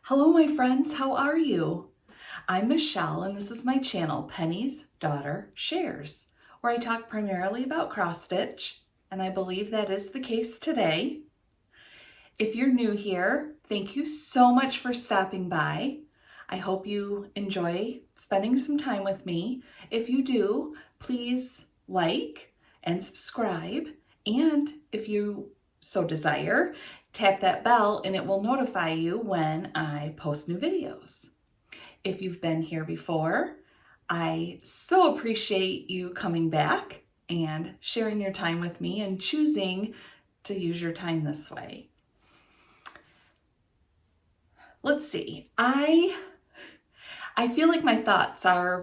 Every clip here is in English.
Hello my friends, how are you? I'm Michelle and this is my channel, Penny's Daughter Shares, where I talk primarily about cross stitch, and I believe that is the case today. If you're new here, thank you so much for stopping by. I hope you enjoy spending some time with me. If you do, please like and subscribe, and if you so desire, tap that bell and it will notify you when I post new videos. If you've been here before, I so appreciate you coming back and sharing your time with me and choosing to use your time this way. Let's see, I feel like my thoughts are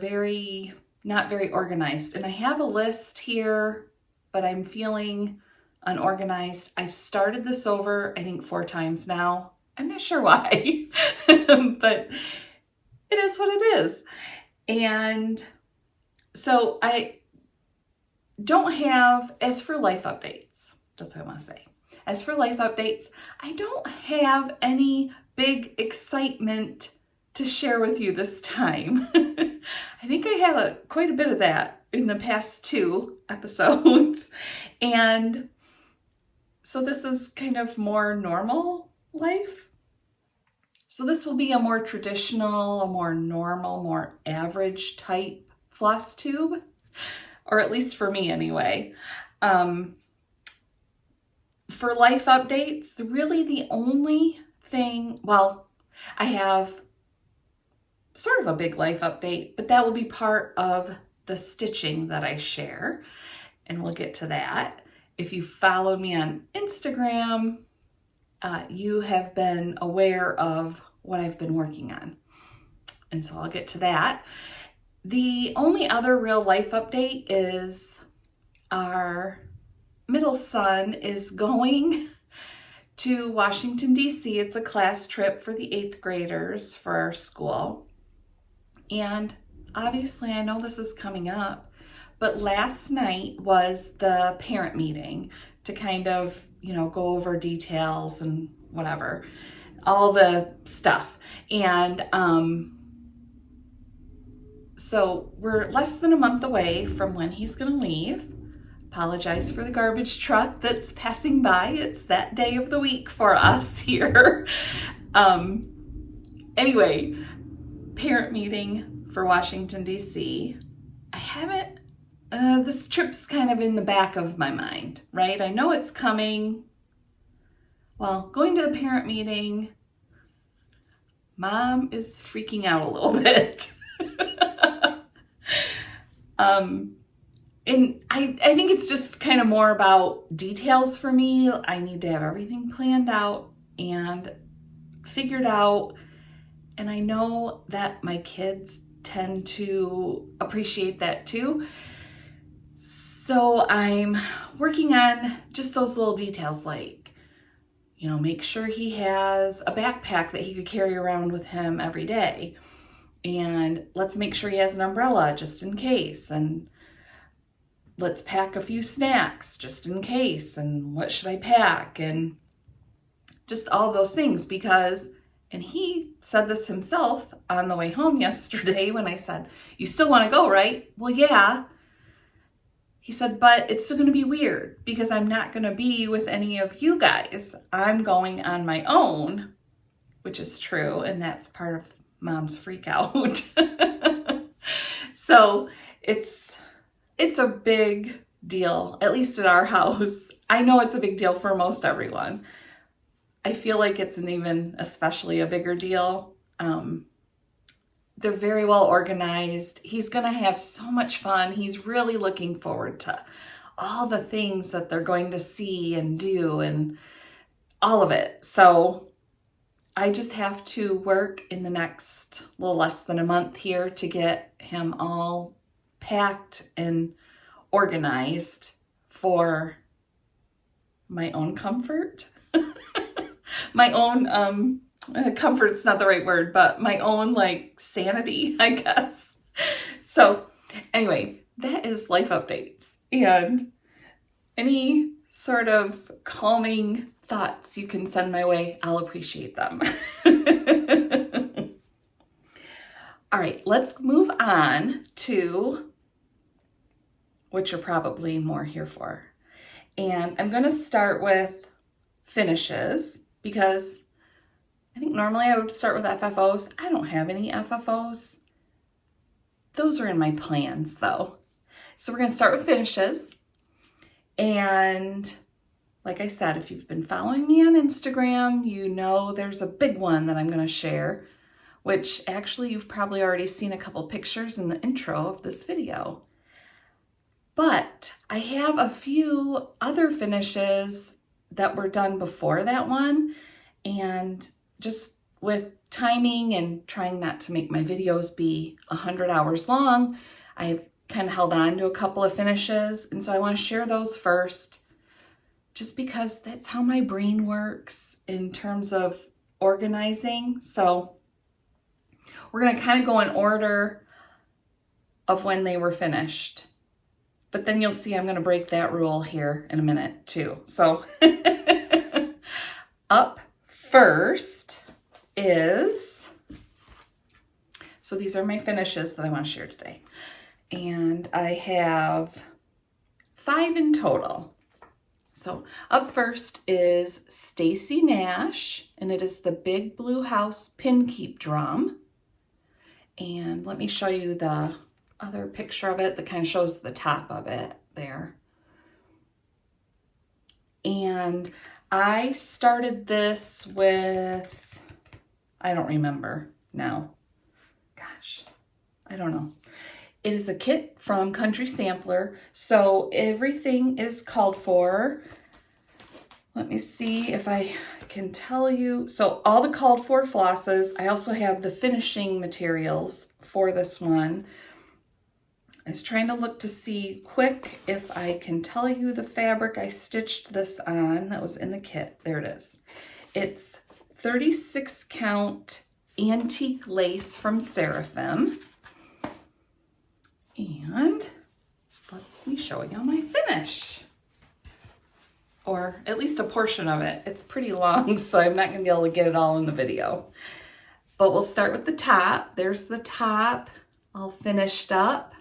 not very organized, and I have a list here, but I'm feeling unorganized. I've started this over, I think 4 times now. I'm not sure why, but it is what it is. And so I don't have, as for life updates, that's what I want to say. As for life updates, I don't have any big excitement to share with you this time. I think I had quite a bit of that in the past 2 episodes. And so this is kind of more normal life. So this will be a more traditional, a more normal, more average type Flosstube, or at least for me anyway. For life updates, really the only thing, well, I have sort of a big life update, but that will be part of the stitching that I share, and we'll get to that. If you followed me on Instagram, you have been aware of what I've been working on. And so I'll get to that. The only other real life update is our middle son is going to Washington, D.C. It's a class trip for the 8th graders for our school. And obviously I know this is coming up, but last night was the parent meeting to kind of, go over details and whatever, all the stuff. And so we're less than a month away from when he's going to leave. Apologize for the garbage truck that's passing by. It's that day of the week for us here. Anyway, parent meeting for Washington, D.C. I haven't this trip's kind of in the back of my mind, right? I know it's coming. Well, going to the parent meeting, Mom is freaking out a little bit. And I think it's just kind of more about details for me. I need to have everything planned out and figured out. And I know that my kids tend to appreciate that too. So I'm working on just those little details, like, make sure he has a backpack that he could carry around with him every day. And let's make sure he has an umbrella just in case. And let's pack a few snacks just in case. And what should I pack? And just all those things because, and he said this himself on the way home yesterday when I said, "You still want to go, right?" "Well, yeah." He said, "But it's still going to be weird because I'm not going to be with any of you guys. I'm going on my own," which is true. And that's part of Mom's freak out. So it's a big deal, at least at our house. I know it's a big deal for most everyone. I feel like it's especially a bigger deal. They're very well organized. He's going to have so much fun. He's really looking forward to all the things that they're going to see and do and all of it. So I just have to work in the next little less than a month here to get him all packed and organized for my own comfort. My own, comfort's not the right word, but my own sanity, I guess. So anyway, that is life updates, and any sort of calming thoughts you can send my way, I'll appreciate them. All right, let's move on to what you're probably more here for. And I'm going to start with finishes because I think normally I would start with FFOs. I don't have any FFOs. Those are in my plans though. So we're going to start with finishes. And like I said, if you've been following me on Instagram, you know there's a big one that I'm going to share, which actually you've probably already seen a couple pictures in the intro of this video. But I have a few other finishes that were done before that one, and just with timing and trying not to make my videos be 100 hours long, I've kind of held on to a couple of finishes, and so I want to share those first, just because that's how my brain works in terms of organizing. So we're going to kind of go in order of when they were finished. But then you'll see I'm going to break that rule here in a minute too. So up first is, so these are my finishes that I want to share today. And I have 5 in total. So up first is Stacy Nash, and it is the Big Blue House Pinkeep drum. And let me show you the other picture of it that kind of shows the top of it there. And I started this with, I don't remember now. Gosh, I don't know. It is a kit from Country Sampler, so everything is called for. Let me see if I can tell you. So all the called for flosses. I also have the finishing materials for this one. I was trying to look to see quick if I can tell you the fabric I stitched this on that was in the kit. There it is. It's 36 count antique lace from Seraphim. And let me show you my finish. Or at least a portion of it. It's pretty long, so I'm not going to be able to get it all in the video. But we'll start with the top. There's the top all finished up.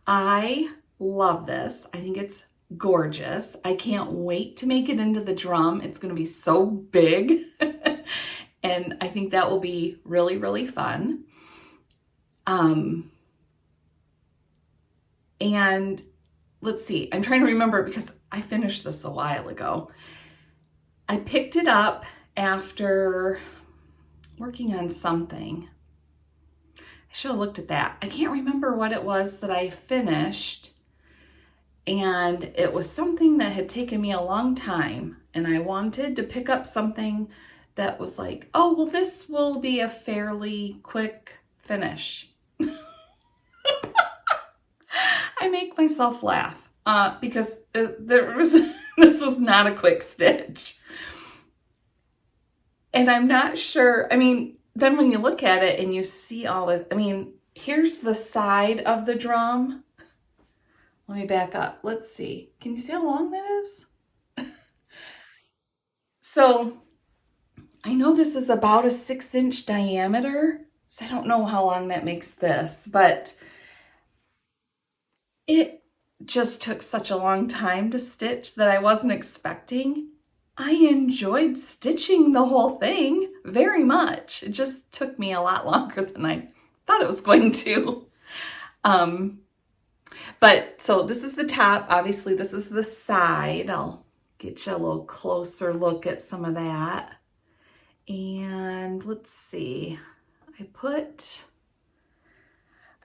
I love this. I think it's gorgeous. I can't wait to make it into the drum. It's going to be so big. And I think that will be really, really fun. And let's see, I'm trying to remember because I finished this a while ago. I picked it up after working on something. I should have looked at that. I can't remember what it was that I finished. And it was something that had taken me a long time. And I wanted to pick up something that was like, oh, well, this will be a fairly quick finish. I make myself laugh because this was not a quick stitch. And I'm not sure, I mean, then when you look at it and you see all this, I mean, here's the side of the drum. Let me back up. Let's see. Can you see how long that is? So I know this is about a 6-inch diameter, so I don't know how long that makes this, but it just took such a long time to stitch that I wasn't expecting. I enjoyed stitching the whole thing very much. It just took me a lot longer than I thought it was going to. But so this is the top. Obviously, this is the side. I'll get you a little closer look at some of that. And let's see. I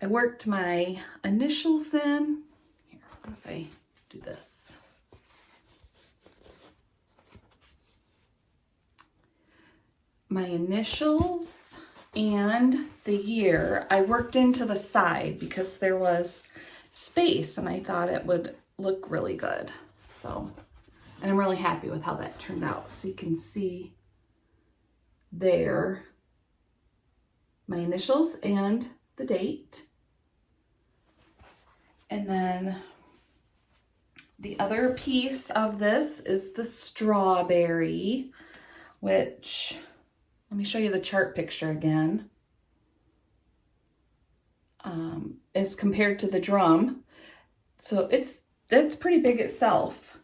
worked my initials in. Here, what if I do this? My initials and the year I worked into the side because there was space and I thought it would look really good. So, and I'm really happy with how that turned out. So you can see there my initials and the date. And then The other piece of this is the strawberry, which, let me show you the chart picture again. As compared to the drum. So that's pretty big itself.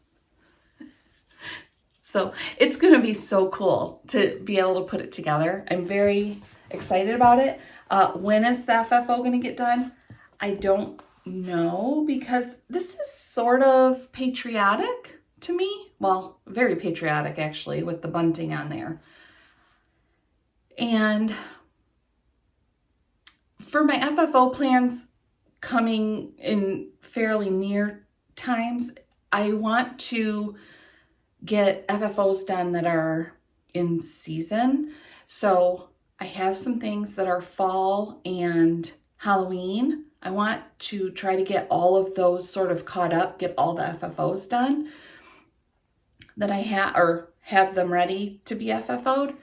So it's gonna be so cool to be able to put it together. I'm very excited about it. When is the FFO gonna get done? I don't know, because this is sort of patriotic to me. Well, very patriotic actually, with the bunting on there. And for my FFO plans coming in fairly near times, I want to get FFOs done that are in season. So I have some things that are fall and Halloween. I want to try to get all of those sort of caught up, get all the FFOs done that I have, or have them ready to be FFO'd.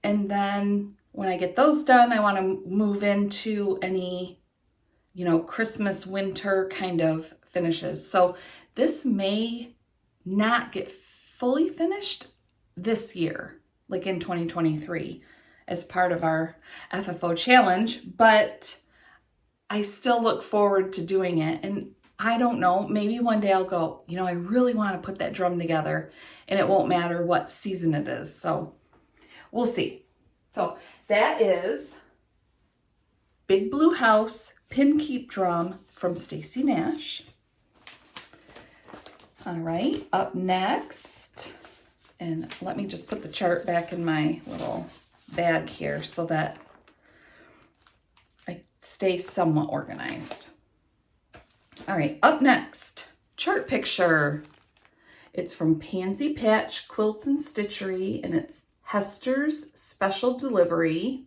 And then when I get those done, I want to move into any, you know, Christmas, winter kind of finishes. So this may not get fully finished this year, like in 2023, as part of our FFO challenge, but I still look forward to doing it. And I don't know, maybe one day I'll go, you know, I really want to put that drum together, and it won't matter what season it is. So we'll see. So that is Big Blue House Pinkeep drum from Stacy Nash. All right, up next, and let me just put the chart back in my little bag here so that I stay somewhat organized. All right, up next, chart picture. It's from Pansy Patch Quilts and Stitchery, and it's Hester's Special Delivery.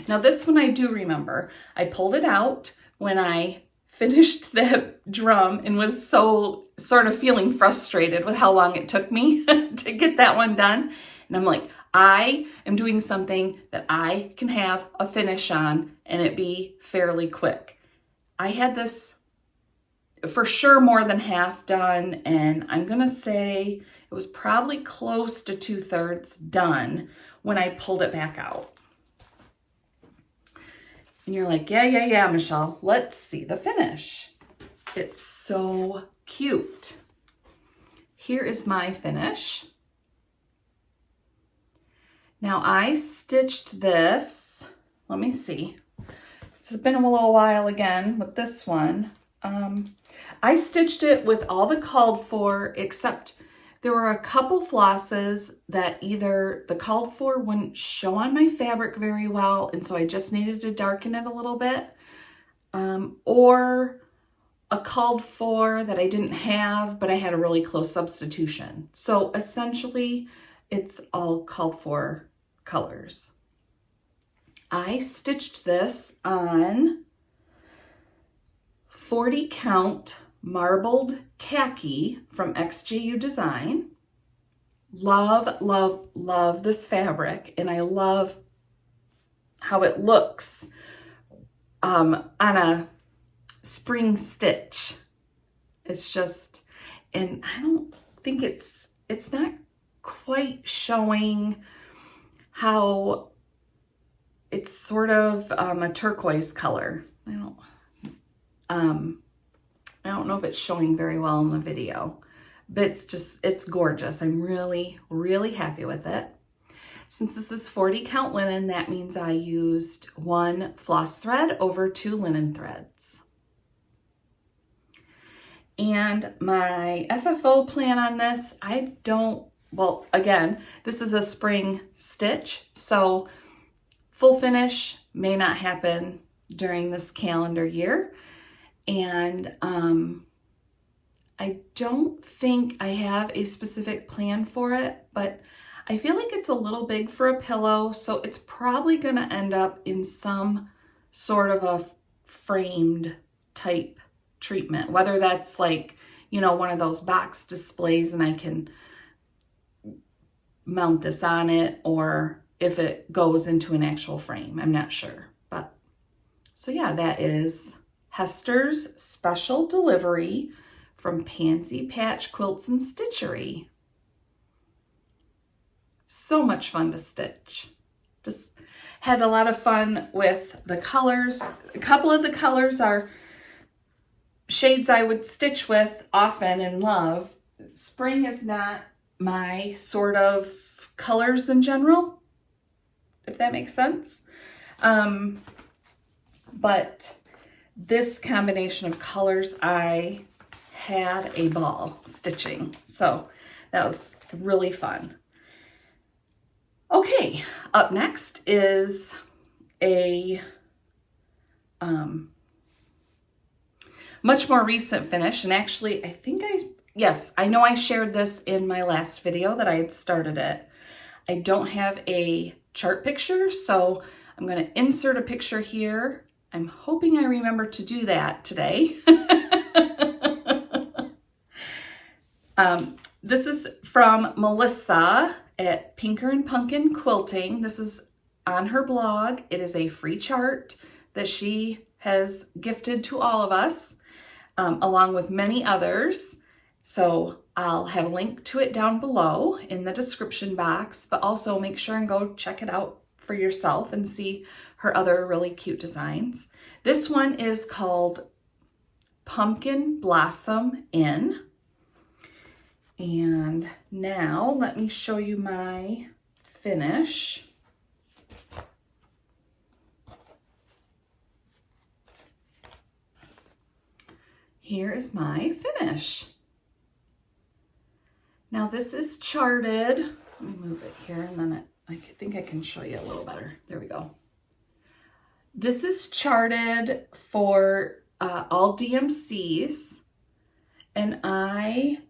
Now this one I do remember. I pulled it out when I finished that drum and was so sort of feeling frustrated with how long it took me to get that one done. And I'm like, I am doing something that I can have a finish on and it be fairly quick. I had this for sure more than half done, and I'm gonna say it was probably close to 2/3 done when I pulled it back out. And you're like, yeah, Michelle, let's see the finish. It's so cute. Here is my finish. Now I stitched this, let me see. It's been a little while again with this one. I stitched it with all the called for, except there were a couple flosses that either the called for wouldn't show on my fabric very well, and so I just needed to darken it a little bit, or a called for that I didn't have, but I had a really close substitution. So essentially, it's all called for colors. I stitched this on 40 count marbled khaki from XJuDesign. Love, love, love this fabric, and I love how it looks on a spring stitch. It's just, and I don't think it's not quite showing how it's sort of a turquoise color. I don't know if it's showing very well in the video, but it's gorgeous. I'm really, really happy with it. Since this is 40 count linen, that means I used 1 floss thread over 2 linen threads. And my FFO plan on this, well, again, this is a spring stitch, so full finish may not happen during this calendar year. And I don't think I have a specific plan for it, but I feel like it's a little big for a pillow, so it's probably going to end up in some sort of a framed type treatment, whether that's like, you know, one of those box displays and I can mount this on it, or if it goes into an actual frame. I'm not sure. But so yeah, that is Hester's Special Delivery from Pansy Patch Quilts and Stitchery. So much fun to stitch. Just had a lot of fun with the colors. A couple of the colors are shades I would stitch with often and love. Spring is not my sort of colors in general, if that makes sense. But this combination of colors, I had a ball stitching. So that was really fun. Okay, up next is a much more recent finish. And actually, I know I shared this in my last video that I had started it. I don't have a chart picture, so I'm going to insert a picture here. I'm hoping I remember to do that today. This is from Melisa at pinkernpunkinquilting. This is on her blog. It is a free chart that she has gifted to all of us, along with many others. So I'll have a link to it down below in the description box, but also make sure and go check it out for yourself and see her other really cute designs. This one is called Pumpkin Blossom In. And now let me show you my finish. Here is my finish. Now this is charted. Let me move it here and then I think I can show you a little better. There we go. This is charted for all DMCs, and I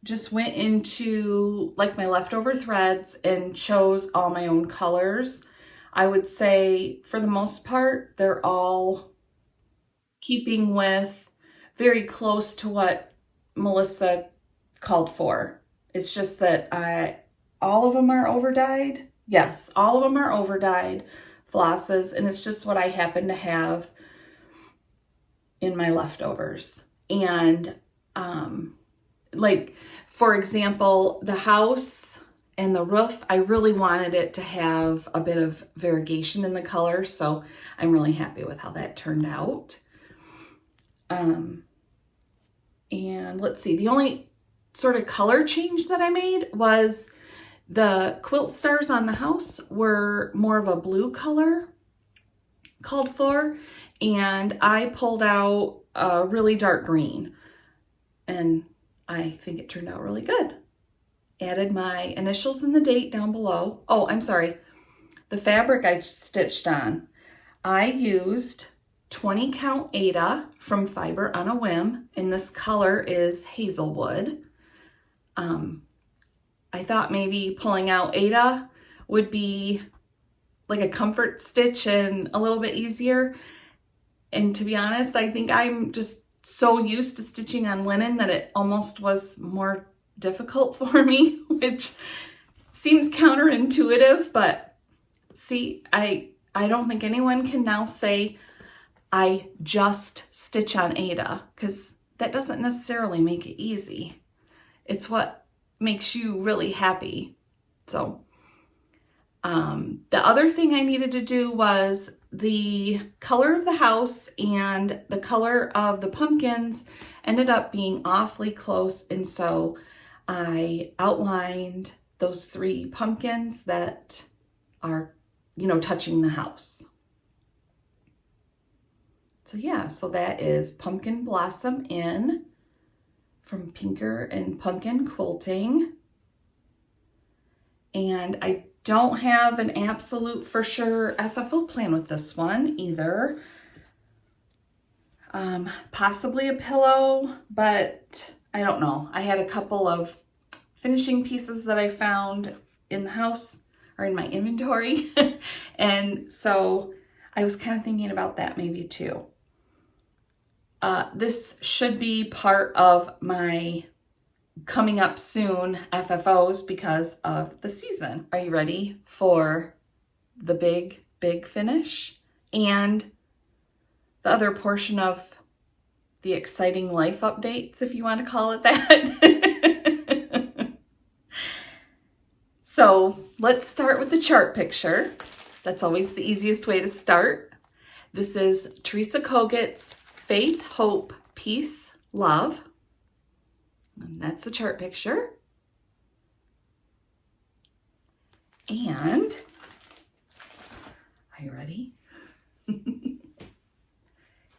just went into like my leftover threads and chose all my own colors. I would say for the most part, they're all keeping with very close to what Melisa called for. It's just that all of them are over-dyed. Yes, all of them are over-dyed flosses, and it's just what I happen to have in my leftovers. And like, for example, the house and the roof, I really wanted it to have a bit of variegation in the color, so I'm really happy with how that turned out. And let's see, the only sort of color change that I made was the quilt stars on the house were more of a blue color called for, and I pulled out a really dark green, and I think it turned out really good. Added my initials and the date down below. Oh, I'm sorry. The fabric I stitched on, I used 20 count Aida from Fiber on a Whim, and this color is Hazelwood. I thought maybe pulling out Aida would be like a comfort stitch and a little bit easier. And to be honest, I think I'm just so used to stitching on linen that it almost was more difficult for me, which seems counterintuitive, but see, I don't think anyone can now say I just stitch on Aida, because that doesn't necessarily make it easy. It's what makes you really happy. So the other thing I needed to do was the color of the house and the color of the pumpkins ended up being awfully close, and so I outlined those 3 pumpkins that are, touching the house. So yeah, so that is Pumpkin Blossom In from Pinkernpunkinquilting. And I don't have an absolute for sure FFO plan with this one either. Possibly a pillow, but I don't know. I had a couple of finishing pieces that I found in the house or in my inventory. And so I was kind of thinking about that maybe too. This should be part of my coming up soon FFOs because of the season. Are you ready for the big finish and the other portion of the exciting life updates, if you want to call it that. So let's start with the chart picture. That's always the easiest way to start. This is Teresa Kogut's Faith, Hope, Peace, Love. And that's the chart picture. And, are you ready?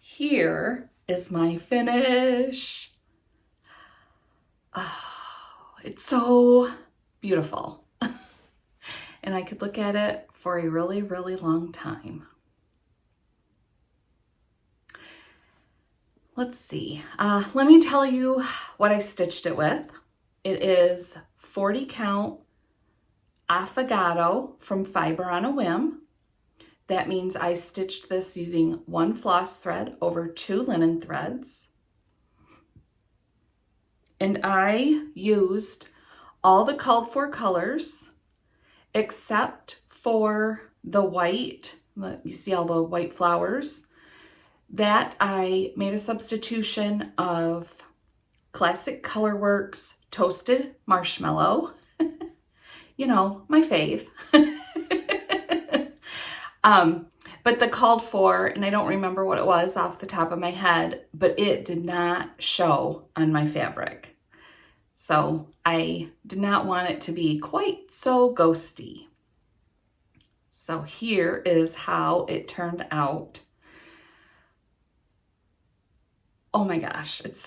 Here is my finish. Oh, it's so beautiful. And I could look at it for a really, really long time. Let's see. Let me tell you what I stitched it with. It is 40 count affogato from Fiber on a Whim. That means I stitched this using 1 floss thread over 2 linen threads. And I used all the called for colors except for the white. You see all the white flowers? That I made a substitution of Classic Colorworks Toasted Marshmallow. You know, my fave. But the called for, and I don't remember what it was off the top of my head, but it did not show on my fabric. So I did not want it to be quite so ghosty. So here is how it turned out. Oh my gosh, it's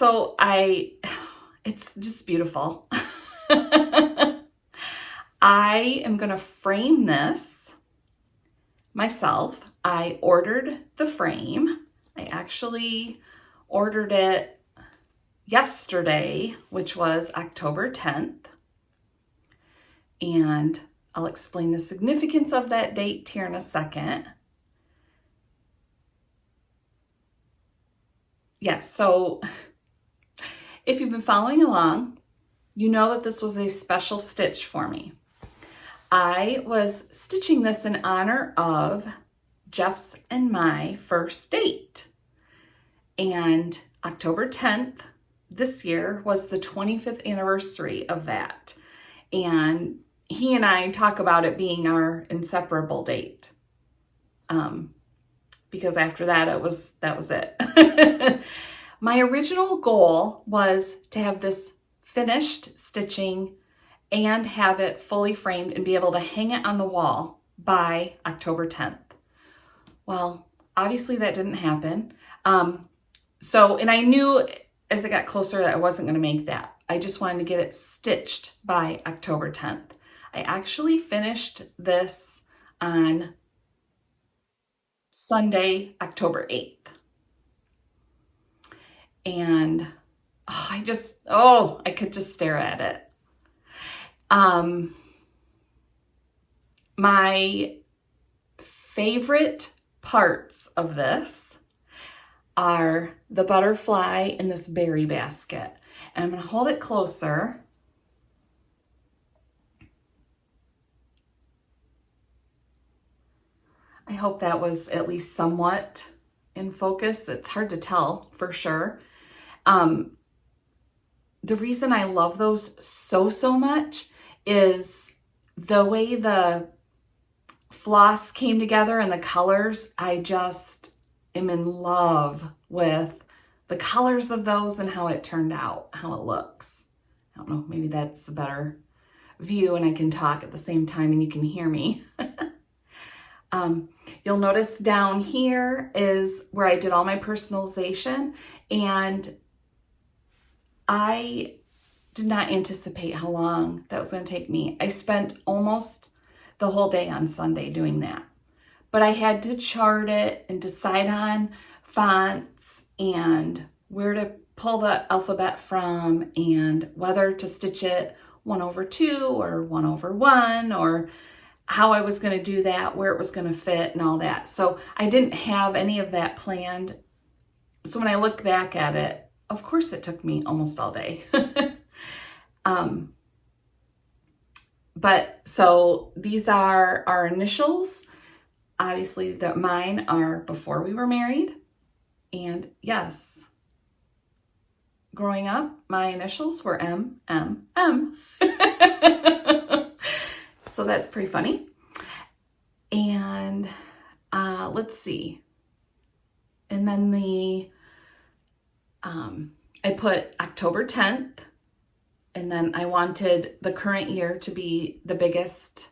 just beautiful. I am gonna frame this myself. I ordered the frame. I actually ordered it yesterday, which was October 10th. And I'll explain the significance of that date here in a second. Yes, so if you've been following along, you know that this was a special stitch for me. I was stitching this in honor of Jeff's and my first date. And October 10th this year was the 25th anniversary of that. And he and I talk about it being our inseparable date. Because after that, that was it. My original goal was to have this finished stitching and have it fully framed and be able to hang it on the wall by October 10th. Well, obviously that didn't happen. And I knew as it got closer that I wasn't going to make that. I just wanted to get it stitched by October 10th. I actually finished this on Sunday, October 8th. And I could just stare at it. My favorite parts of this are the butterfly in this berry basket. And I'm going to hold it closer. I hope that was at least somewhat in focus. It's hard to tell for sure. The reason I love those so much is the way the floss came together and the colors. I just am in love with the colors of those and how it turned out, how it looks. I don't know, maybe that's a better view and I can talk at the same time and you can hear me. You'll notice down here is where I did all my personalization, and I did not anticipate how long that was going to take me. I spent almost the whole day on Sunday doing that, but I had to chart it and decide on fonts and where to pull the alphabet from and whether to stitch it 1/2 or 1/1 or how I was going to do that, where it was going to fit and all that. So I didn't have any of that planned. So when I look back at it, of course it took me almost all day. But so these are our initials. Obviously mine are before we were married. And yes, growing up, my initials were M. So that's pretty funny. And let's see. And then I put October 10th, and then I wanted the current year to be the biggest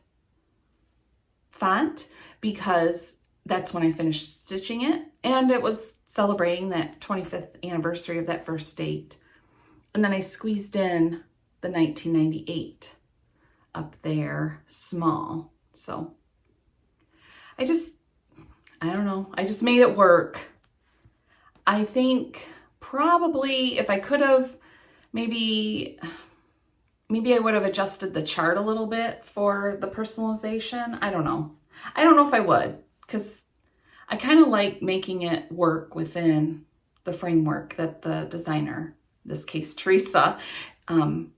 font because that's when I finished stitching it, and it was celebrating that 25th anniversary of that first date. And then I squeezed in the 1998 up there small. So I don't know, I just made it work. I think probably if I could have, maybe I would have adjusted the chart a little bit for the personalization. I don't know if I would, because I kind of like making it work within the framework that the designer, in this case Teresa,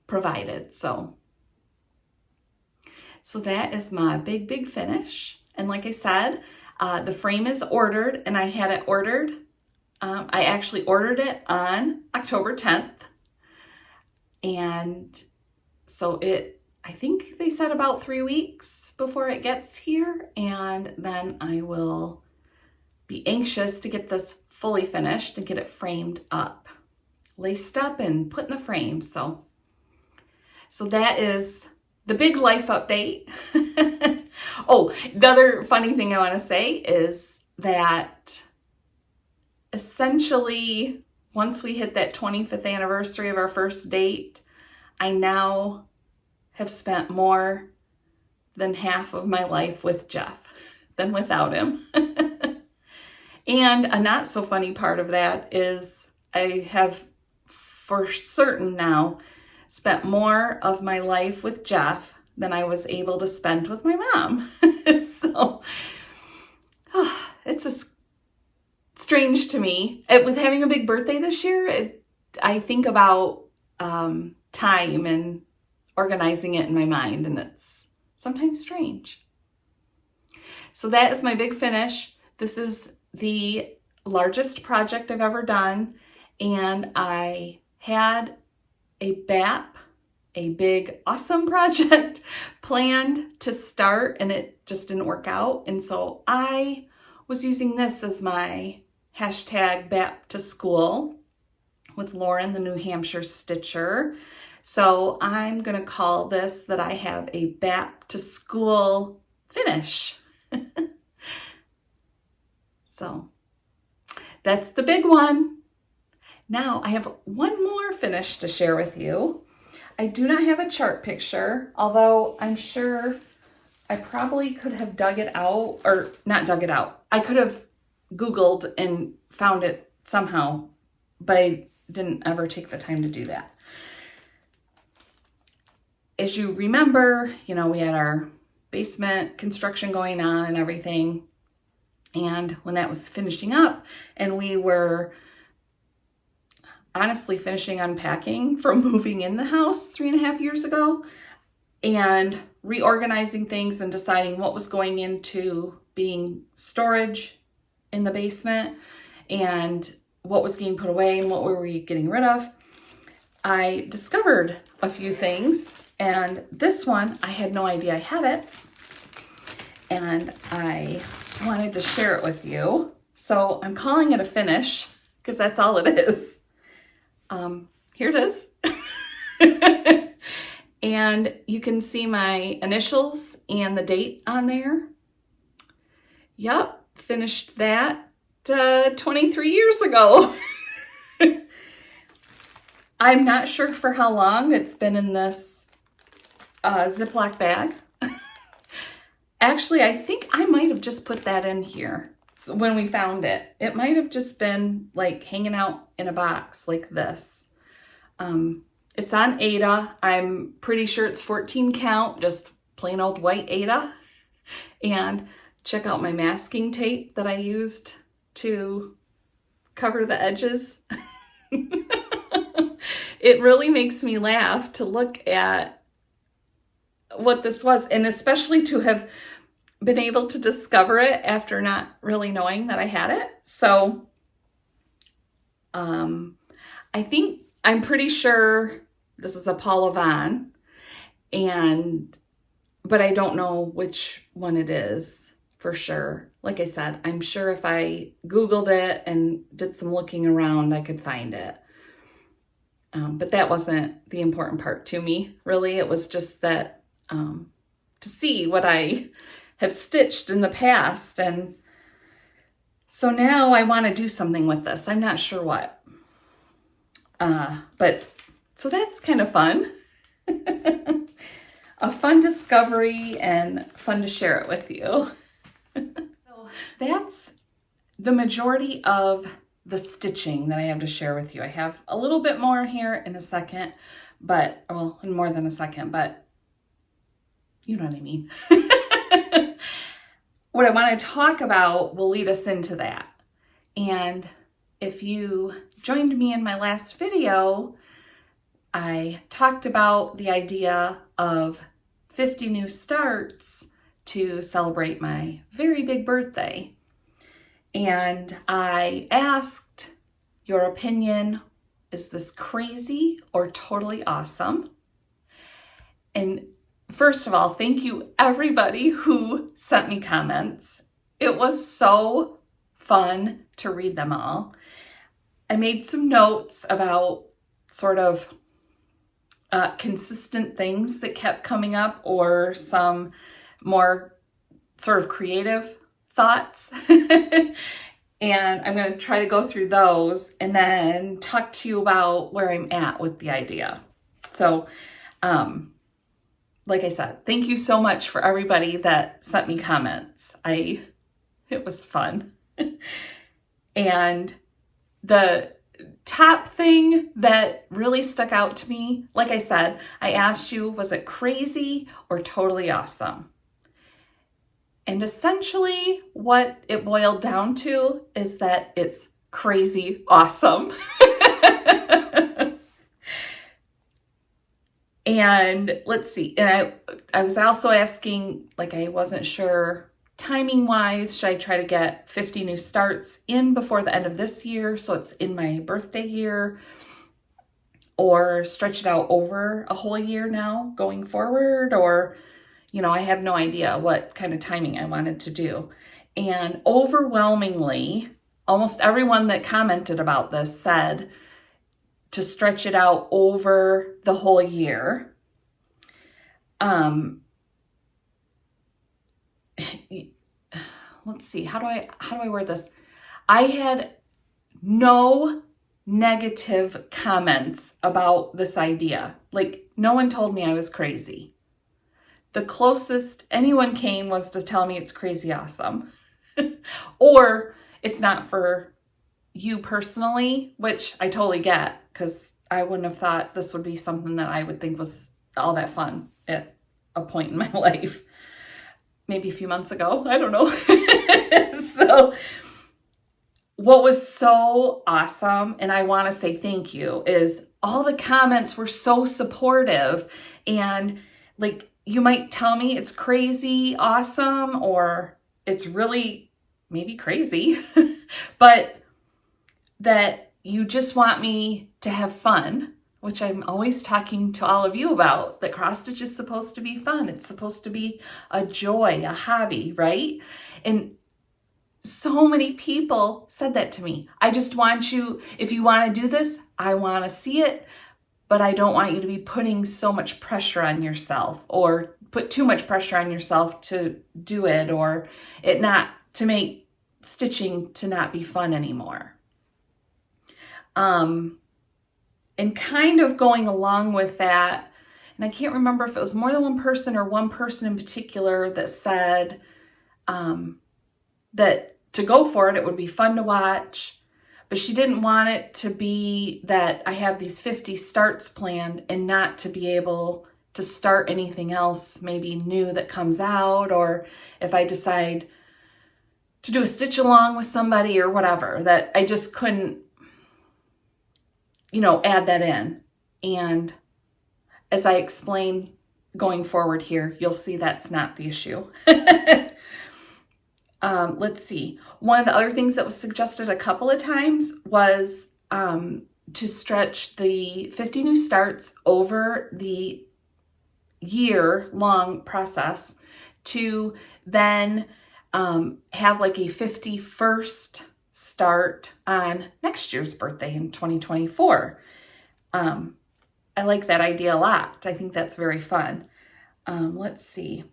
provided. So that is my big finish. And like I said, the frame is ordered, and I had it ordered. I actually ordered it on October 10th. And so I think they said about 3 weeks before it gets here. And then I will be anxious to get this fully finished and get it framed up, laced up and put in the frame. So that is the big life update. Oh, the other funny thing I want to say is that essentially, once we hit that 25th anniversary of our first date, I now have spent more than half of my life with Jeff than without him. And a not so funny part of that is I have for certain now spent more of my life with Jeff than I was able to spend with my mom. So it's just strange to me. With having a big birthday this year, I think about time and organizing it in my mind, and it's sometimes strange. So that is my big finish. This is the largest project I've ever done, and I had a BAP, a big awesome project planned to start, and it just didn't work out. And so I was using this as my hashtag BAP to school with Lauren, the New Hampshire stitcher. So I'm going to call this that I have a BAP to school finish. So that's the big one. Now I have one more finish to share with you. I do not have a chart picture, although I'm sure I probably could have dug it out, or not dug it out. I could have Googled and found it somehow, but I didn't ever take the time to do that. As you remember, we had our basement construction going on and everything. And when that was finishing up, and we were honestly finishing unpacking from moving in the house 3.5 years ago and reorganizing things and deciding what was going into being storage in the basement and what was getting put away and what were we getting rid of, I discovered a few things. And this one, I had no idea I had it. And I wanted to share it with you. So I'm calling it a finish because that's all it is. Here it is. And you can see my initials and the date on there. Yep, finished that 23 years ago. I'm not sure for how long it's been in this Ziploc bag. Actually, I think I might have just put that in here when we found it. It might have just been like hanging out in a box like this. It's on Aida. I'm pretty sure it's 14 count, just plain old white Aida. And check out my masking tape that I used to cover the edges. It really makes me laugh to look at what this was, and especially to have been able to discover it after not really knowing that I had it. So I think I'm pretty sure this is a Paula Vaughn, but I don't know which one it is for sure. Like I said, I'm sure if I Googled it and did some looking around, I could find it. But that wasn't the important part to me, really. It was just that to see what I have stitched in the past. And so now I want to do something with this. I'm not sure what. But so that's kind of fun. A fun discovery and fun to share it with you. So that's the majority of the stitching that I have to share with you. I have a little bit more here in a second, but, well, in more than a second, but you know what I mean. What I want to talk about will lead us into that. And if you joined me in my last video, I talked about the idea of 50 new starts to celebrate my very big birthday. And I asked your opinion, is this crazy or totally awesome? And first of all, thank you everybody who sent me comments. It was so fun to read them all. I made some notes about sort of consistent things that kept coming up, or some more sort of creative thoughts. And I'm going to try to go through those and then talk to you about where I'm at with the idea. So, like I said, thank you so much for everybody that sent me comments. It was fun. And the top thing that really stuck out to me, like I said, I asked you, was it crazy or totally awesome? And essentially what it boiled down to is that it's crazy awesome. And let's see, and I was also asking, like, I wasn't sure timing wise, should I try to get 50 new starts in before the end of this year, so it's in my birthday year, or stretch it out over a whole year now going forward, or, you know, I have no idea what kind of timing I wanted to do. And overwhelmingly, almost everyone that commented about this said to stretch it out over the whole year. Let's see, how do I word this? I had no negative comments about this idea. Like, no one told me I was crazy. The closest anyone came was to tell me it's crazy awesome. Or it's not for you personally, which I totally get, because I wouldn't have thought this would be something that I would think was all that fun at a point in my life. Maybe a few months ago, I don't know. So what was so awesome, and I want to say thank you, is all the comments were so supportive. And like, you might tell me it's crazy awesome, or it's really maybe crazy, but that you just want me to have fun, which I'm always talking to all of you about, that cross stitch is supposed to be fun. It's supposed to be a joy, a hobby, right? And so many people said that to me. I just want you, if you want to do this, I want to see it, but I don't want you to be putting so much pressure on yourself, or put too much pressure on yourself to do it, or it not to make stitching to not be fun anymore. And kind of going along with that, and I can't remember if it was more than one person or one person in particular that said that to go for it, it would be fun to watch, but she didn't want it to be that I have these 50 starts planned and not to be able to start anything else maybe new that comes out, or if I decide to do a stitch along with somebody or whatever, that I just couldn't, you know, add that in. And as I explain going forward here, you'll see that's not the issue. Let's see. One of the other things that was suggested a couple of times was to stretch the 50 new starts over the year-long process to then have like a 51st start on next year's birthday in 2024. I like that idea a lot. I think that's very fun. Let's see.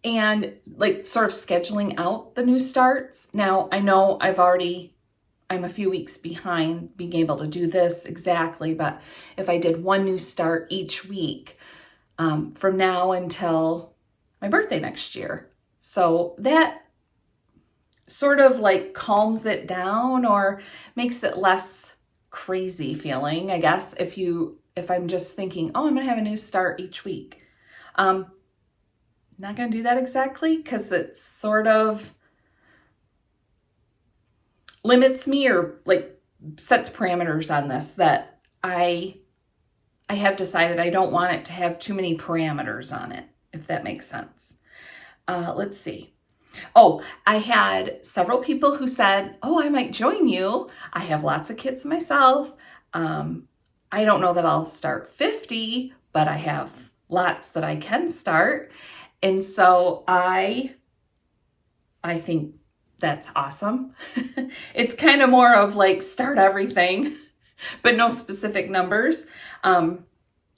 And like sort of scheduling out the new starts. Now, I know I'm a few weeks behind being able to do this exactly, but if I did one new start each week from now until my birthday next year. So that sort of like calms it down or makes it less crazy feeling, I guess, if I'm just thinking, oh, I'm gonna have a new start each week. Not gonna do that exactly because it sort of limits me or like sets parameters on this that I have decided I don't want it to have too many parameters on it, if that makes sense. Let's see. Oh, I had several people who said, oh, I might join you. I have lots of kits myself. I don't know that I'll start 50, but I have lots that I can start. And so I think that's awesome. It's kind of more of like start everything, but no specific numbers.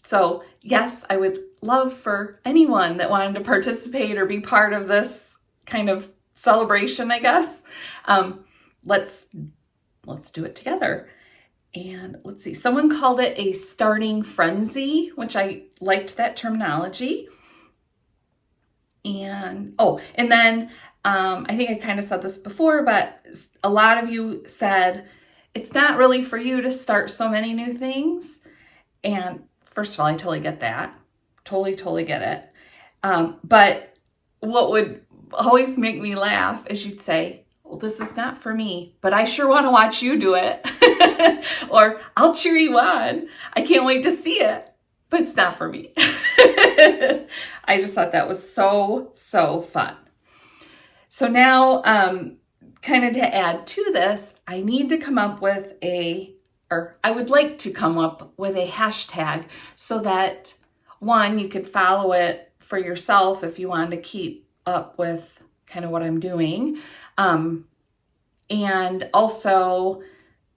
So yes, I would love for anyone that wanted to participate or be part of this kind of celebration, I guess. Let's do it together. And let's see, someone called it a starting frenzy, which I liked that terminology. And then I think I kind of said this before, but a lot of you said it's not really for you to start so many new things. And first of all, I totally get that. Totally get it. But what would always make me laugh is you'd say, well, this is not for me, but I sure want to watch you do it. Or I'll cheer you on. I can't wait to see it, but it's not for me. I just thought that was so fun. So now, kind of to add to this, I need to come up with I would like to come up with a hashtag so that one, you could follow it for yourself if you wanted to keep up with kind of what I'm doing. And also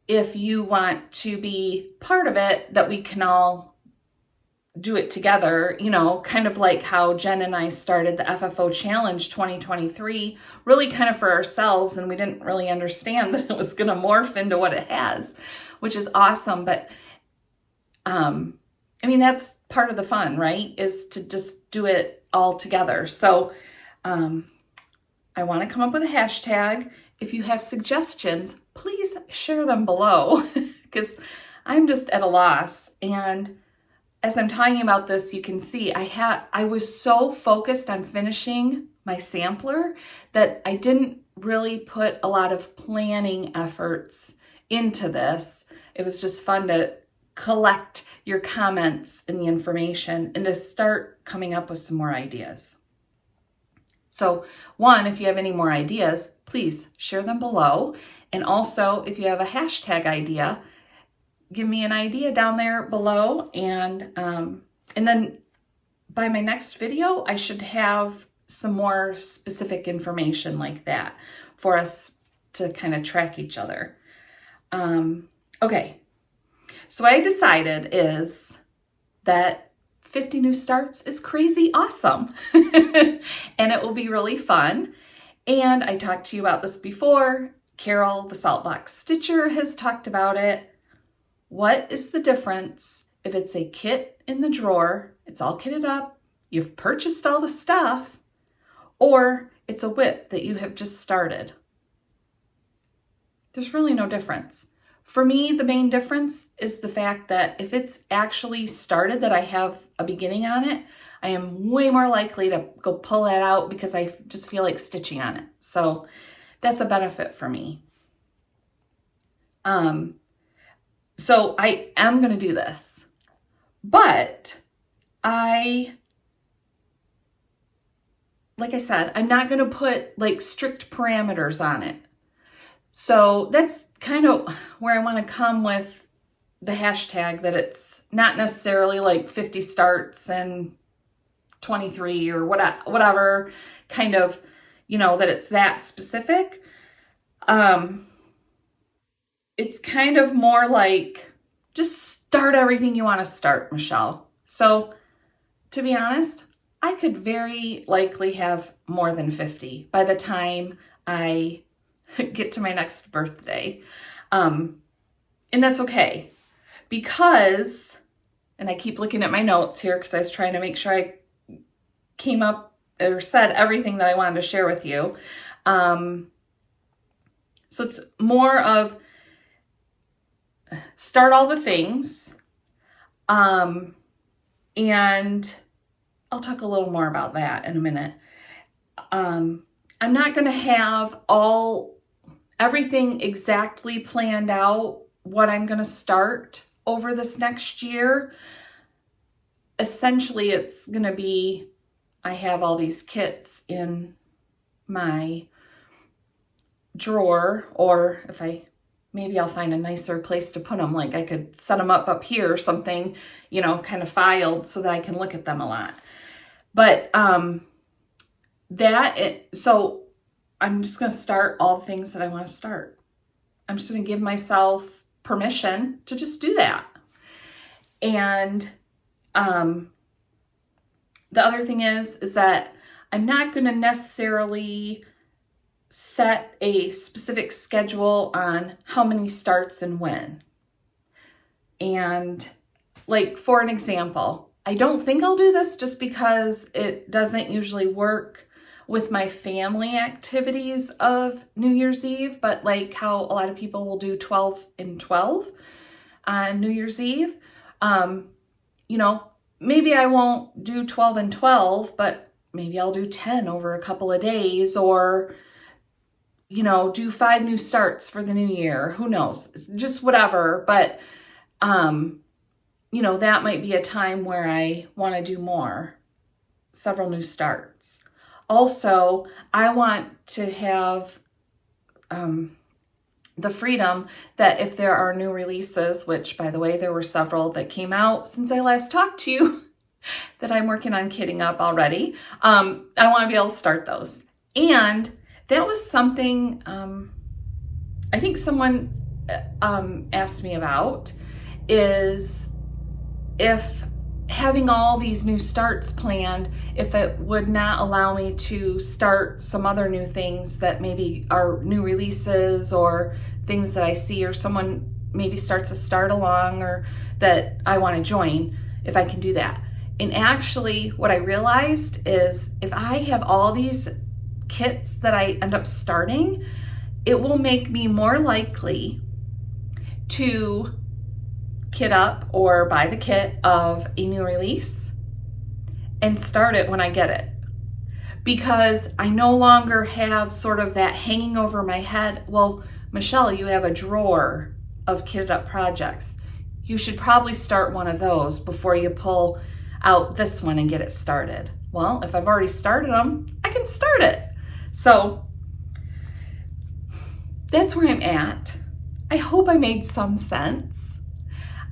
if you want to be part of it, that we can all do it together, kind of like how Jen and I started the FFO Challenge 2023, really kind of for ourselves, and we didn't really understand that it was going to morph into what it has, which is awesome. But that's part of the fun, right? Is to just do it all together. So I want to come up with a hashtag. If you have suggestions, please share them below because I'm just at a loss. And as I'm talking about this, you can see I was so focused on finishing my sampler that I didn't really put a lot of planning efforts into this. It was just fun to collect your comments and the information and to start coming up with some more ideas. So one, if you have any more ideas, please share them below. And also, if you have a hashtag idea, give me an idea down there below. And then by my next video, I should have some more specific information like that for us to kind of track each other. Okay, so what I decided is that 50 new starts is crazy awesome. And it will be really fun. And I talked to you about this before. Carol, the Saltbox Stitcher, has talked about it. What is the difference if it's a kit in the drawer, it's all kitted up, you've purchased all the stuff, or it's a whip that you have just started? There's really no difference. For me, the main difference is the fact that if it's actually started, that I have a beginning on it, I am way more likely to go pull that out because I just feel like stitching on it. So that's a benefit for me. So I am going to do this, but like I said, I'm not going to put like strict parameters on it. So that's kind of where I want to come with the hashtag, that it's not necessarily like 50 starts and 23 or whatever kind of, that it's that specific. It's kind of more like just start everything you want to start, Michelle. So to be honest, I could very likely have more than 50 by the time I get to my next birthday. And that's okay, because, and I keep looking at my notes here because I was trying to make sure I came up or said everything that I wanted to share with you. So it's more of start all the things. And I'll talk a little more about that in a minute. I'm not going to have everything exactly planned out what I'm going to start over this next year. Essentially, it's going to be, I have all these kits in my drawer, or maybe I'll find a nicer place to put them. Like I could set them up here or something, kind of filed so that I can look at them a lot. But so I'm just going to start all the things that I want to start. I'm just going to give myself permission to just do that. And the other thing is that I'm not going to necessarily set a specific schedule on how many starts and when. And like, for an example, I don't think I'll do this just because it doesn't usually work with my family activities of New Year's Eve, but like how a lot of people will do 12 and 12 on New Year's Eve. Maybe I won't do 12 and 12, but maybe I'll do 10 over a couple of days, or do 5 new starts for the new year. Who knows? Just whatever. But, that might be a time where I want to do several new starts. Also, I want to have the freedom that if there are new releases, which by the way, there were several that came out since I last talked to you that I'm working on kitting up already. I want to be able to start those. And that was something I think someone asked me about, is if having all these new starts planned, if it would not allow me to start some other new things that maybe are new releases or things that I see, or someone maybe starts a start along or that I want to join, if I can do that. And actually what I realized is if I have all these kits that I end up starting, it will make me more likely to kit up or buy the kit of a new release and start it when I get it. Because I no longer have sort of that hanging over my head, well, Michelle, you have a drawer of kitted up projects. You should probably start one of those before you pull out this one and get it started. Well, if I've already started them, I can start it. So that's where I'm at. I hope I made some sense.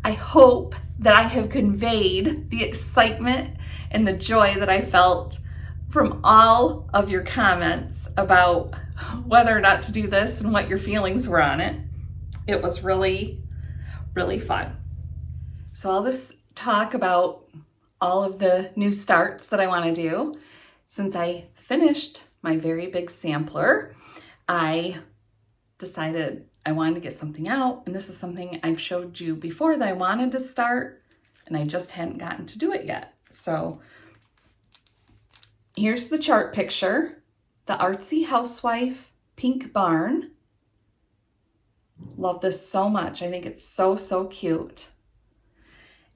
I hope that I have conveyed the excitement and the joy that I felt from all of your comments about whether or not to do this and what your feelings were on it. It was really, really fun. So all this talk about all of the new starts that I want to do, since I finished my very big sampler, I decided I wanted to get something out, and this is something I've showed you before that I wanted to start, and I just hadn't gotten to do it yet. So here's the chart picture, the Artsy Housewife pink barn. Love this so much. I think it's so, so cute.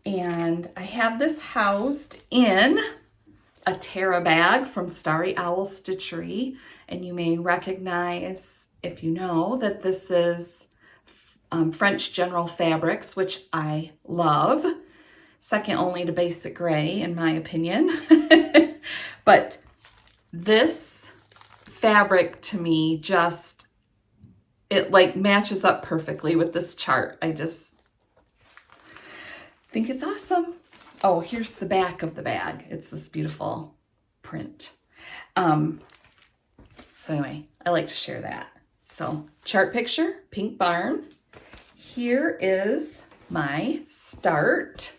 And I have this housed in a Terra bag from Starry Stitchery, and you may recognize, if you know, that this is French General Fabrics, which I love. Second only to Basic Gray, in my opinion. But this fabric to me just, it like matches up perfectly with this chart. I just think it's awesome. Oh, here's the back of the bag. It's this beautiful print. So anyway, I like to share that. So chart picture, pink barn. Here is my start.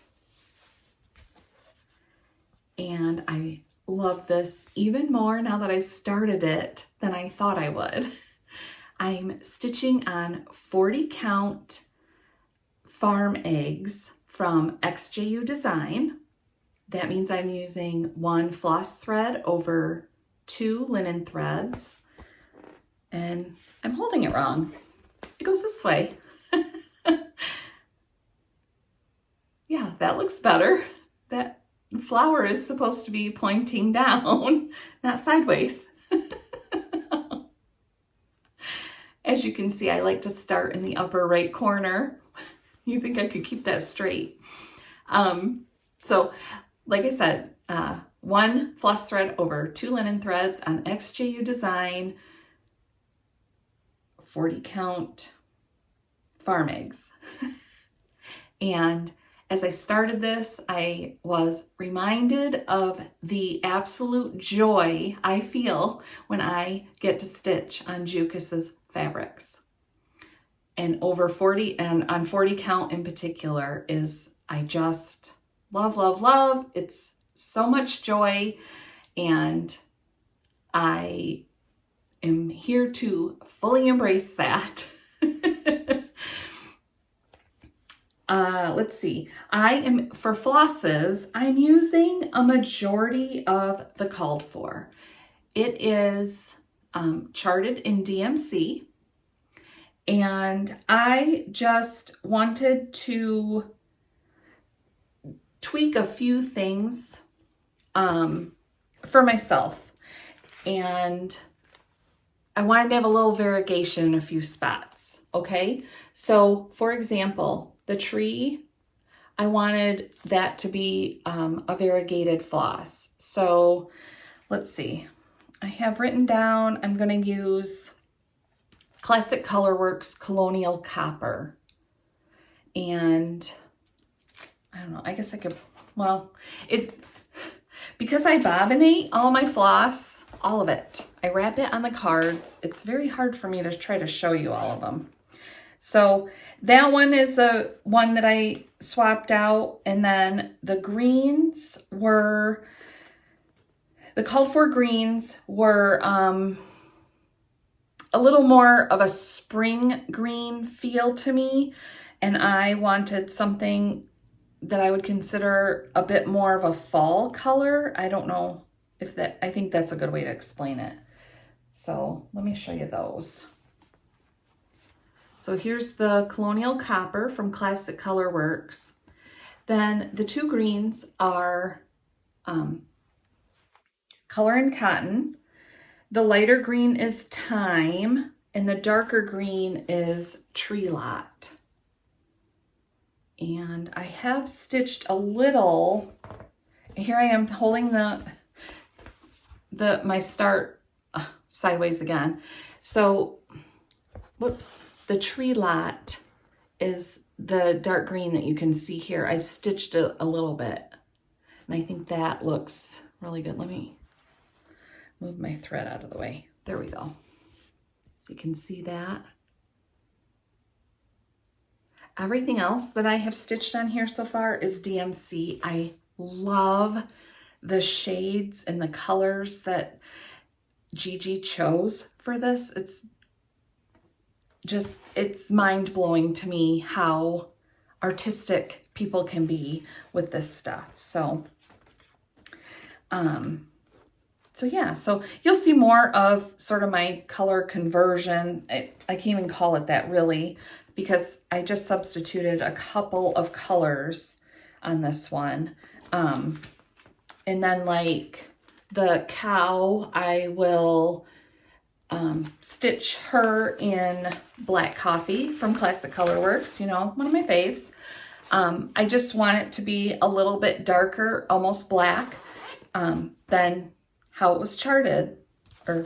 And I love this even more now that I've started it than I thought I would. I'm stitching on 40 count farm eggs from XJuDesign. That means I'm using 1 floss thread over 2 linen threads. And I'm holding it wrong. It goes this way. Yeah, that looks better. That flower is supposed to be pointing down, not sideways. As you can see, I like to start in the upper right corner. You think I could keep that straight. So like I said, 1 floss thread over 2 linen threads on XJuDesign, 40 count farm eggs. And as I started this, I was reminded of the absolute joy I feel when I get to stitch on Jucas's fabrics. And over 40, and on 40 count in particular, is I just love, love, love. It's so much joy, and I am here to fully embrace that. Let's see. For flosses, I'm using a majority of the called for. It is charted in DMC, and I just wanted to tweak a few things for myself, and I wanted to have a little variegation in a few spots. Okay, so for example, the tree, I wanted that to be a variegated floss. So let's see, I have written down, I'm going to use Classic Colorworks Colonial Copper. And I don't know, I guess I could, well, because I bobbinate all my floss, all of it, I wrap it on the cards. It's very hard for me to try to show you all of them. So that one is one that I swapped out, and then the greens were, the called for greens were a little more of a spring green feel to me, and I wanted something that I would consider a bit more of a fall color. I don't know if that, I think that's a good way to explain it. So let me show you those. So here's the Colonial Copper from Classic Colorworks. Then the 2 greens are Color and Cotton. The lighter green is Thyme, and the darker green is Tree Lot. And I have stitched a little, here I am holding my start sideways again. So, whoops. The Tree Lot is the dark green that you can see here. I've stitched it a little bit, and I think that looks really good. Let me move my thread out of the way. There we go. So you can see that. Everything else that I have stitched on here so far is DMC. I love the shades and the colors that Gigi chose for this. It's mind-blowing to me how artistic people can be with this stuff. So yeah, so you'll see more of sort of my color conversion. I can't even call it that really, because I just substituted a couple of colors on this one. And then like the cow, I will stitch her in Black Coffee from Classic Colorworks, you know, one of my faves. I just want it to be a little bit darker, almost black, than how it was charted. Or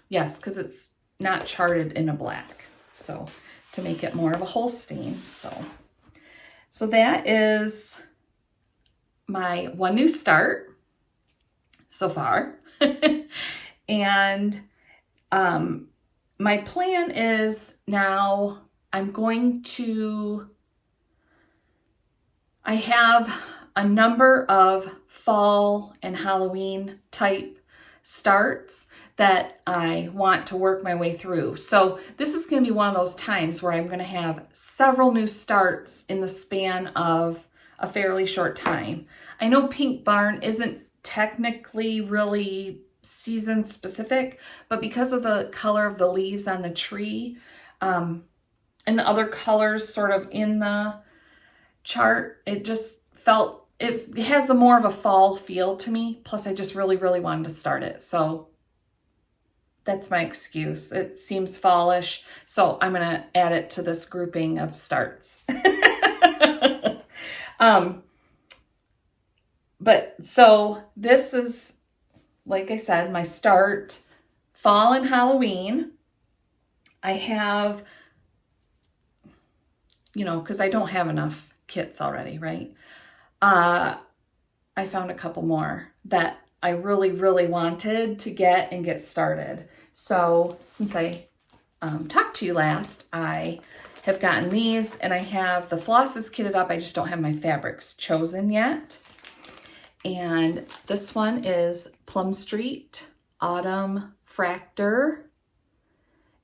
yes, because it's not charted in a black. So to make it more of a Holstein. So that is my one new start so far. And my plan is now I have a number of fall and Halloween type starts that I want to work my way through. So this is going to be one of those times where I'm going to have several new starts in the span of a fairly short time. I know Pink Barn isn't technically really season specific, but because of the color of the leaves on the tree, and the other colors sort of in the chart, it just felt, it has a more of a fall feel to me. Plus I just really, really wanted to start it. So that's my excuse. It seems fallish. So I'm going to add it to this grouping of starts. But so this is, like I said, my start, fall and Halloween. I have, because I don't have enough kits already, right? I found a couple more that I really, really wanted to get and get started. So since I talked to you last, I have gotten these, and I have the flosses kitted up. I just don't have my fabrics chosen yet. And this one is Plum Street Autumn Fractor.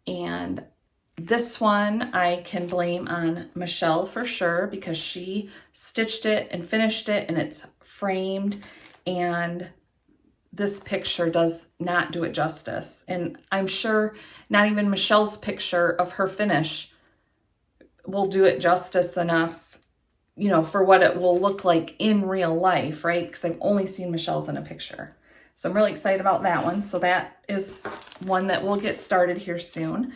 And this one I can blame on Michelle for sure, because she stitched it and finished it, and it's framed, and this picture does not do it justice. And I'm sure not even Michelle's picture of her finish will do it justice enough, for what it will look like in real life, right? Because I've only seen Michelle's in a picture. So I'm really excited about that one. So that is one that will get started here soon.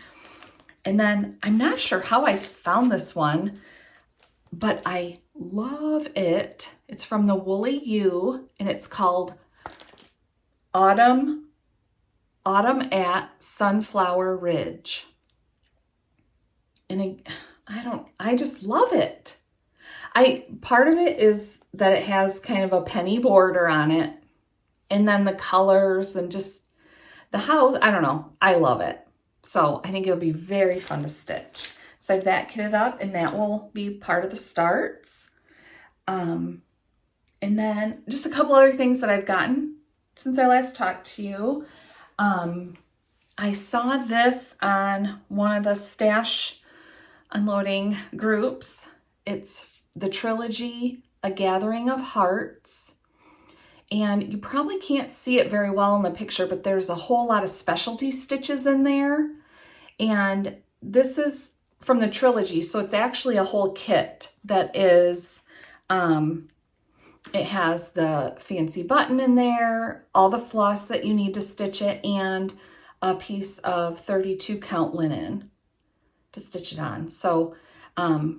And then I'm not sure how I found this one, but I love it. It's from the Woolly U, and it's called Autumn at Sunflower Ridge. And I just love it. Part of it is that it has kind of a penny border on it, and then the colors and just the house, I don't know. I love it. So I think it'll be very fun to stitch. So I have that kitted up, and that will be part of the starts. And then just a couple other things that I've gotten since I last talked to you. I saw this on one of the stash unloading groups. It's the trilogy, A Gathering of Hearts. And you probably can't see it very well in the picture, but there's a whole lot of specialty stitches in there. And this is from the trilogy, so it's actually a whole kit that is, it has the fancy button in there, all the floss that you need to stitch it, and a piece of 32 count linen to stitch it on. So, I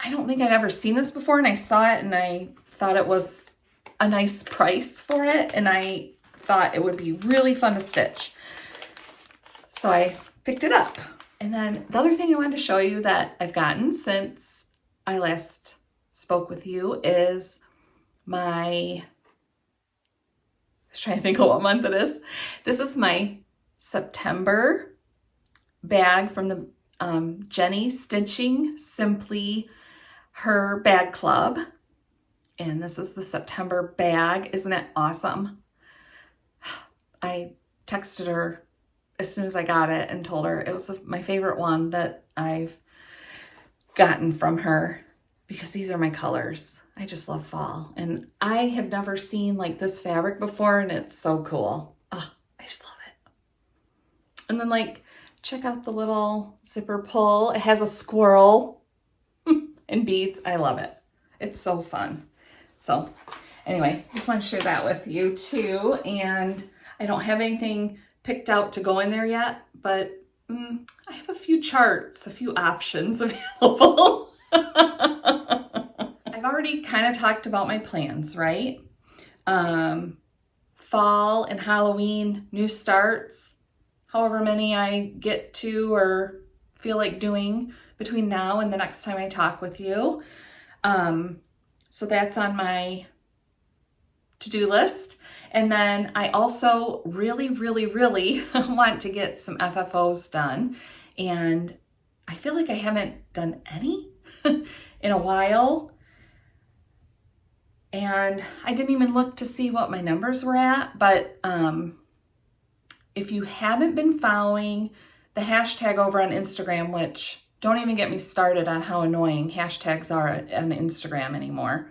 don't think I'd ever seen this before, and I saw it and I thought it was a nice price for it, and I thought it would be really fun to stitch. So I picked it up. And then the other thing I wanted to show you that I've gotten since I last spoke with you is I was trying to think of what month it is. This is my September bag from the Jenni Stitching Simply Her Bag Club. And this is the September bag. Isn't it awesome? I texted her as soon as I got it and told her it was my favorite one that I've gotten from her, because these are my colors. I just love fall. And I have never seen like this fabric before, and it's so cool. Oh, I just love it. And then like, check out the little zipper pull. It has a squirrel and beads. I love it. It's so fun. So anyway, just want to share that with you too. And I don't have anything picked out to go in there yet, but I have a few charts, a few options available. I've already kind of talked about my plans, right? Fall and Halloween, new starts. however many I get to or feel like doing between now and the next time I talk with you. So that's on my to-do list. And then I also really want to get some FFOs done. And I feel like I haven't done any in a while. And I didn't even look to see what my numbers were at, but if you haven't been following the hashtag over on Instagram, which don't even get me started on how annoying hashtags are on Instagram anymore,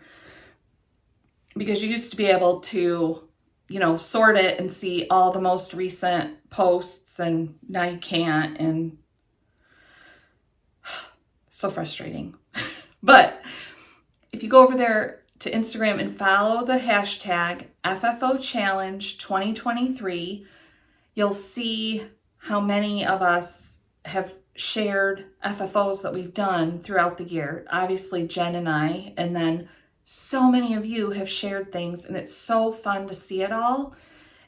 because you used to be able to, sort it and see all the most recent posts, and now you can't, and so frustrating. But if you go over there to Instagram and follow the hashtag FFO Challenge 2023, you'll see how many of us have shared FFOs that we've done throughout the year. Obviously, Jen and I, and then so many of you have shared things, and it's so fun to see it all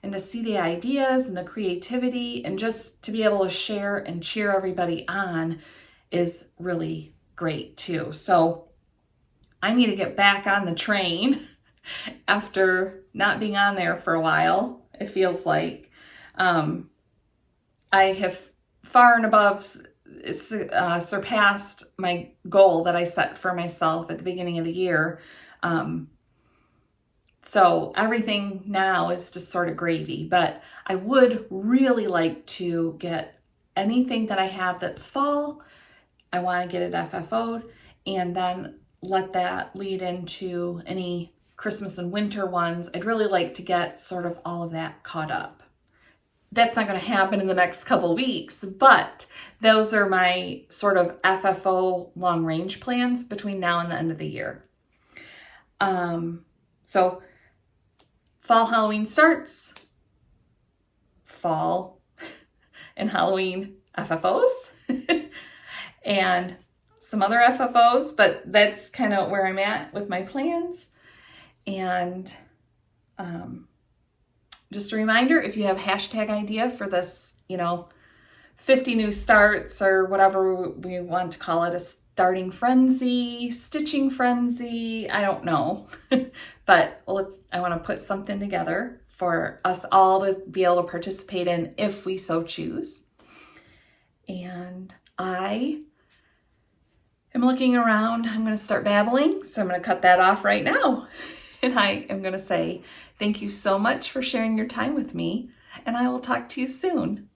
and to see the ideas and the creativity, and just to be able to share and cheer everybody on is really great too. So I need to get back on the train after not being on there for a while, it feels like. I have far and above surpassed my goal that I set for myself at the beginning of the year. So everything now is just sort of gravy, but I would really like to get anything that I have that's fall. I want to get it FFO'd, and then let that lead into any Christmas and winter ones. I'd really like to get sort of all of that caught up. That's not going to happen in the next couple weeks, but those are my sort of FFO long range plans between now and the end of the year. So fall Halloween starts, fall and Halloween FFOs and some other FFOs, but that's kind of where I'm at with my plans. And just a reminder, if you have hashtag idea for this, 50 new starts or whatever we want to call it, a starting frenzy, stitching frenzy, I don't know. But I want to put something together for us all to be able to participate in if we so choose. And I am looking around. I'm going to start babbling, so I'm going to cut that off right now. And I am going to say thank you so much for sharing your time with me, and I will talk to you soon.